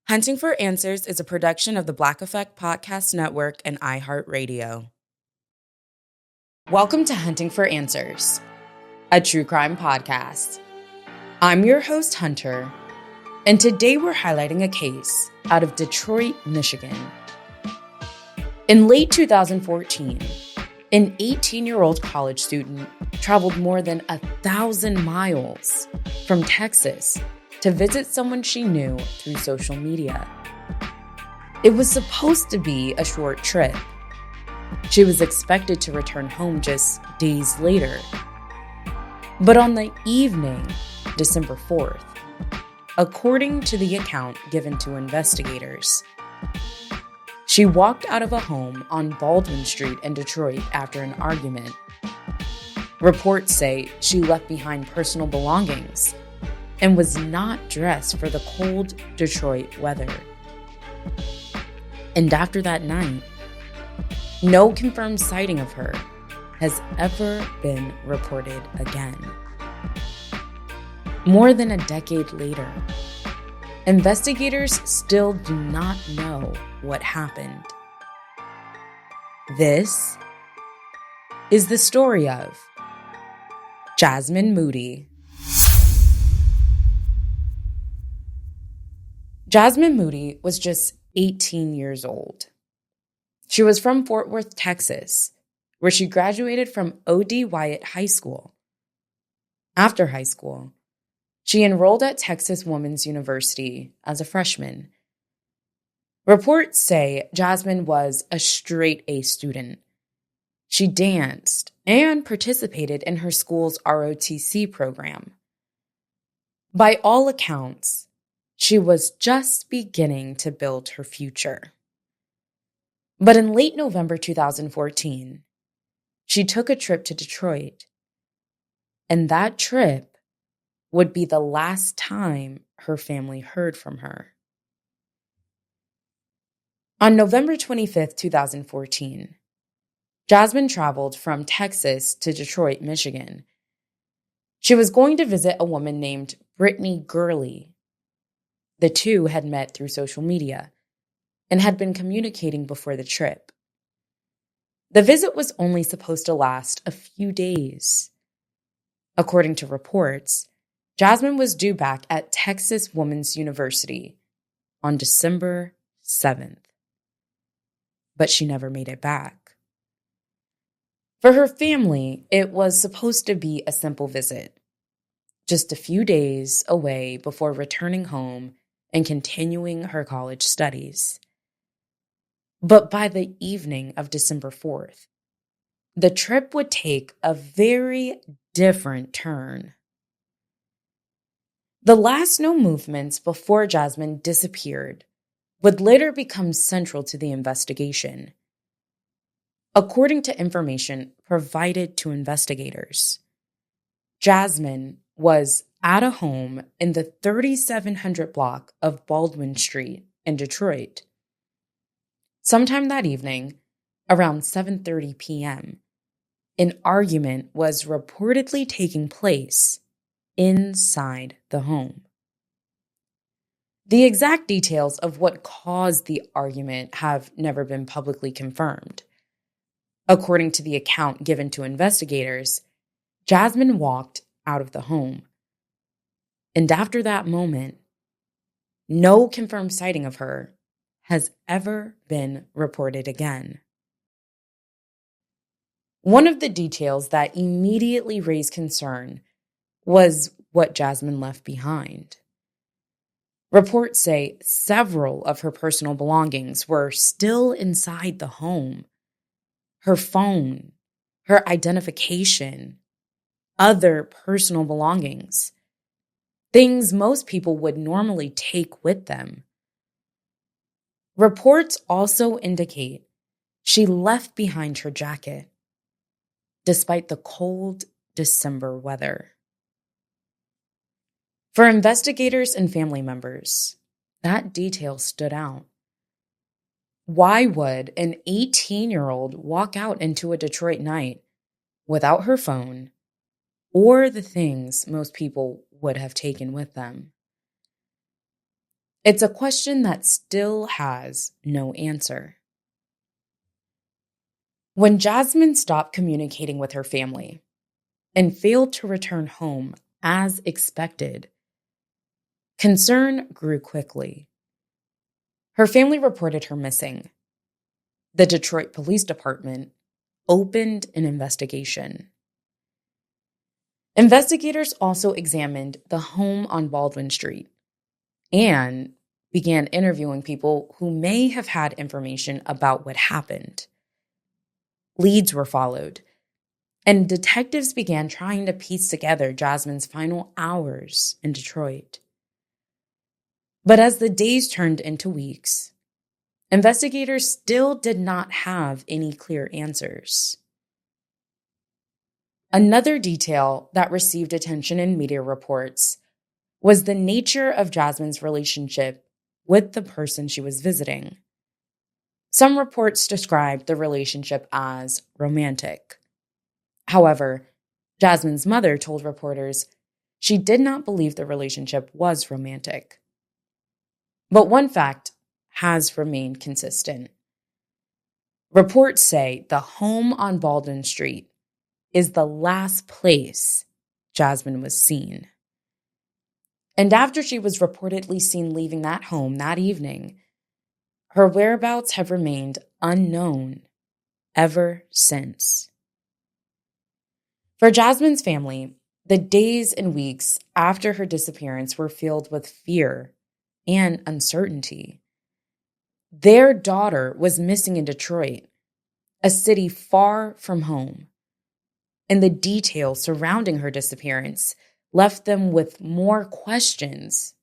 Hunting for Answers is a production of the Black Effect Podcast Network and iHeartRadio. Welcome to Hunting for Answers, a true crime podcast. I'm your host, Hunter, and today we're highlighting a case out of Detroit, Michigan. In late 2014, an 18-year-old college student traveled more than 1,000 miles from Texas to visit someone she knew through social media. It was supposed to be a short trip. She was expected to return home just days later. But on the evening, December 4th, according to the account given to investigators, she walked out of a home on Baldwin Street in Detroit after an argument. Reports say she left behind personal belongings and was not dressed for the cold Detroit weather. And after that night, no confirmed sighting of her has ever been reported again. More than a decade later, investigators still do not know what happened. This is the story of Jasmine Moody. Jasmine Moody was just 18 years old. She was from Fort Worth, Texas, where she graduated from O.D. Wyatt High School. After high school, she enrolled at Texas Women's University as a freshman. Reports say Jasmine was a straight-A student. She danced and participated in her school's ROTC program. By all accounts, she was just beginning to build her future. But in late November 2014, she took a trip to Detroit. And that trip would be the last time her family heard from her. On November 25th, 2014, Jasmine traveled from Texas to Detroit, Michigan. She was going to visit a woman named Brittany Gurley. The two had met through social media and had been communicating before the trip. The visit was only supposed to last a few days. According to reports, Jasmine was due back at Texas Women's University on December 7th. But she never made it back. For her family, it was supposed to be a simple visit, just a few days away before returning home and continuing her college studies. But by the evening of December 4th, the trip would take a very different turn. The last known movements before Jasmine disappeared would later become central to the investigation. According to information provided to investigators, Jasmine was at a home in the 3700 block of Baldwin Street in Detroit. Sometime that evening, around 7:30 p.m., an argument was reportedly taking place inside the home. The exact details of what caused the argument have never been publicly confirmed. According to the account given to investigators, Jasmine walked out of the home. And after that moment, no confirmed sighting of her has ever been reported again. One of the details that immediately raised concern was what Jasmine left behind. Reports say several of her personal belongings were still inside the home. Her phone, her identification, other personal belongings, things most people would normally take with them. Reports also indicate she left behind her jacket, despite the cold December weather. For investigators and family members, that detail stood out. Why would an 18-year-old walk out into a Detroit night without her phone or the things most people would have taken with them? It's a question that still has no answer. When Jasmine stopped communicating with her family and failed to return home as expected, concern grew quickly. Her family reported her missing. The Detroit Police Department opened an investigation. Investigators also examined the home on Baldwin Street and began interviewing people who may have had information about what happened. Leads were followed, and detectives began trying to piece together Jasmine's final hours in Detroit. But as the days turned into weeks, investigators still did not have any clear answers. Another detail that received attention in media reports was the nature of Jasmine's relationship with the person she was visiting. Some reports described the relationship as romantic. However, Jasmine's mother told reporters she did not believe the relationship was romantic. But one fact has remained consistent. Reports say the home on Baldwin Street is the last place Jasmine was seen. And after she was reportedly seen leaving that home that evening, her whereabouts have remained unknown ever since. For Jasmine's family, the days and weeks after her disappearance were filled with fear and uncertainty. Their daughter was missing in Detroit, a city far from home, and the details surrounding her disappearance left them with more questions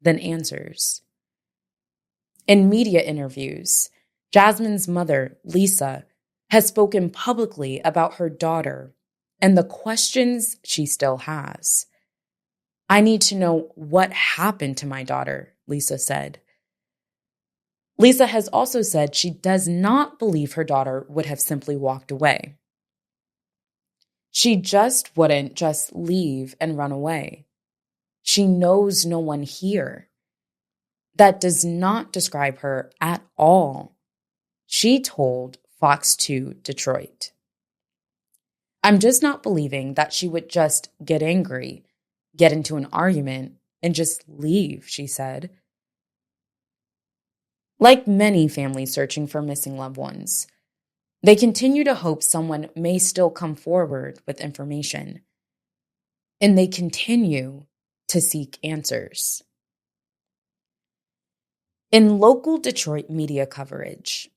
than answers. In media interviews, Jasmine's mother, Lisa, has spoken publicly about her daughter and the questions she still has. "I need to know what happened to my daughter," Lisa said. Lisa has also said she does not believe her daughter would have simply walked away. She just wouldn't just leave and run away. She knows no one here. That does not describe her at all, she told Fox 2 Detroit. "I'm just not believing that she would just get angry, get into an argument, and just leave," she said. Like many families searching for missing loved ones, they continue to hope someone may still come forward with information, and they continue to seek answers. In local Detroit media coverage,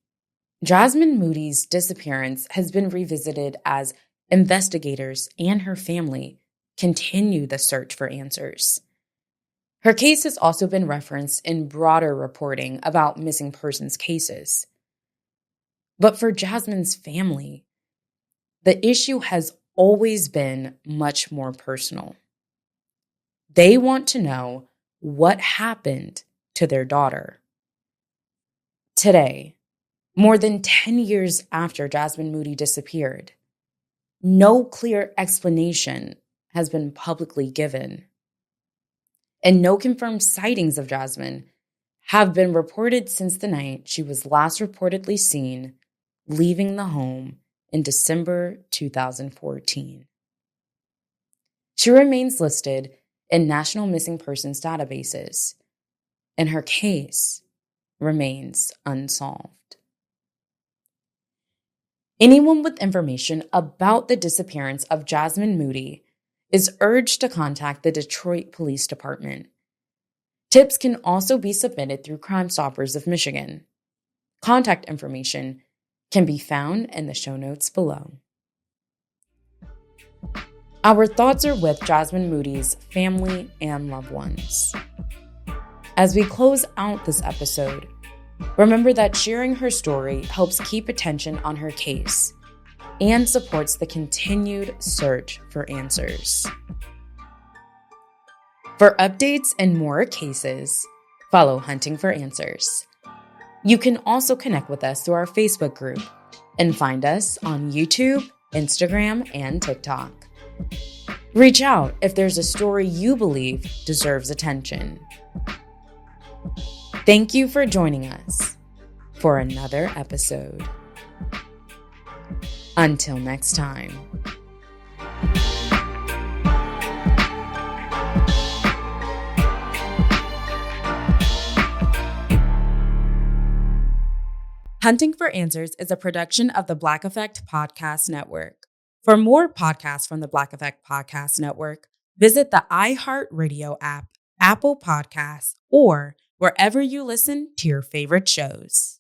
Jasmine Moody's disappearance has been revisited as investigators and her family continue the search for answers. Her case has also been referenced in broader reporting about missing persons cases. But for Jasmine's family, the issue has always been much more personal. They want to know what happened to their daughter. Today, more than 10 years after Jasmine Moody disappeared, no clear explanation has been publicly given. And no confirmed sightings of Jasmine have been reported since the night she was last reportedly seen leaving the home in December 2014. She remains listed in national missing persons databases, and her case remains unsolved. Anyone with information about the disappearance of Jasmine Moody is urged to contact the Detroit Police Department. Tips can also be submitted through Crime Stoppers of Michigan. Contact information can be found in the show notes below. Our thoughts are with Jasmine Moody's family and loved ones. As we close out this episode, remember that sharing her story helps keep attention on her case and supports the continued search for answers. For updates and more cases, follow Hunting for Answers. You can also connect with us through our Facebook group and find us on YouTube, Instagram, and TikTok. Reach out if there's a story you believe deserves attention. Thank you for joining us for another episode. Until next time. Hunting for Answers is a production of the Black Effect Podcast Network. For more podcasts from the Black Effect Podcast Network, visit the iHeartRadio app, Apple Podcasts, or wherever you listen to your favorite shows.